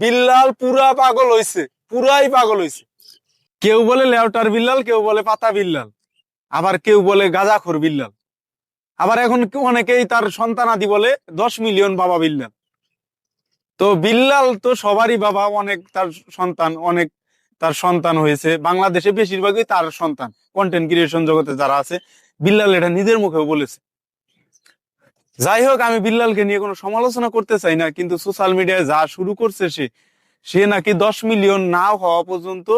বিল্লাল পুরা পাগল হইছে, পুরাই পাগল হইছে। কেউ বলে লেউটার বিল্লাল, কেউ বলে পাতা বিল্লাল, আবার কেউ বলে গাঁজাখোর বিল্লাল, আবার এখন অনেকেই তার সন্তানাদি বলে 10 মিলিয়ন বাবা বিল্লাল। তো বিল্লাল তো সবারই বাবা, অনেক তার সন্তান, অনেক তার সন্তান হয়েছে। বাংলাদেশে বেশিরভাগই তার সন্তান, কন্টেন্ট ক্রিয়েশন জগতে যারা আছে। বিল্লাল এটা নিজের মুখেও বলেছে। যাই হোক, আমি বিল্লালকে নিয়ে কোনো সমালোচনা করতে চাই না, কিন্তু সোশ্যাল মিডিয়ায় যা শুরু করছে সে সে নাকি 10 মিলিয়ন না হওয়া পর্যন্ত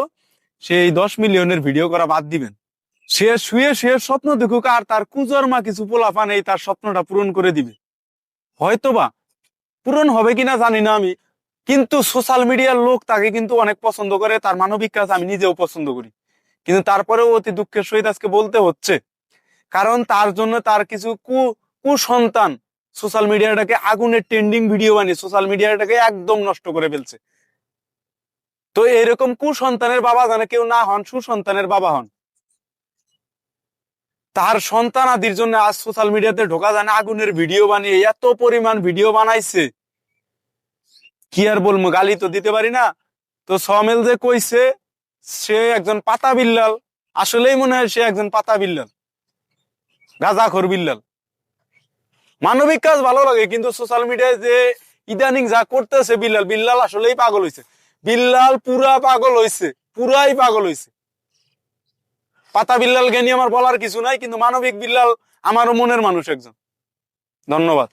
সেই 10 মিলিয়নের ভিডিও করা বাদ দিবেন। সে শুয়ে শুয়ে স্বপ্ন দেখুক, আর তার কুজর্মা কিছু পোলাপান এই তার স্বপ্নটা পূরণ করে দিবে। হয়তোবা পূরণ হবে কিনা জানি না আমি, কিন্তু সোশ্যাল মিডিয়ার লোক তাকে কিন্তু অনেক পছন্দ করে, তার মানবিক কাজ আমি নিজেও পছন্দ করি। কিন্তু তারপরেও অতি দুঃখের সহিত আজকে বলতে হচ্ছে, কারণ তার জন্য তার কিছু কুসন্তান সোশ্যাল মিডিয়াটাকে আগুনের ট্রেন্ডিং ভিডিও বানিয়ে সোশ্যাল মিডিয়াটাকে একদম নষ্ট করে ফেলছে। তো এরকম কুসন্তানের বাবা যেন কেউ না হন, সুসন্তানের বাবা হন। তার সন্তান আদির জন্য আজ সোশ্যাল মিডিয়াতে ঢোকা যায় না, আগুনের ভিডিও বানিয়ে এত পরিমাণ ভিডিও বানাইছে, কি আর বলবো, গালি তো দিতে পারি না। তো সমেল যে কইছে সে একজন পাতা বিল্লাল, আসলেই মনে হয় সে একজন পাতা বিল্লাল, গাঁজাখোর বিল্লাল। মানবিক কাজ ভালো লাগে, কিন্তু সোশ্যাল মিডিয়ায় যে ইদানিং যা করতেছে বিল্লাল, বিল্লাল আসলেই পাগল হইছে। বিল্লাল পুরা পাগল হইছে, পুরাই পাগল হইছে। পাতা বিল্লালকে নিয়ে আমার বলার কিছু নাই, কিন্তু মানবিক বিল্লাল আমারও মনের মানুষ একজন। ধন্যবাদ।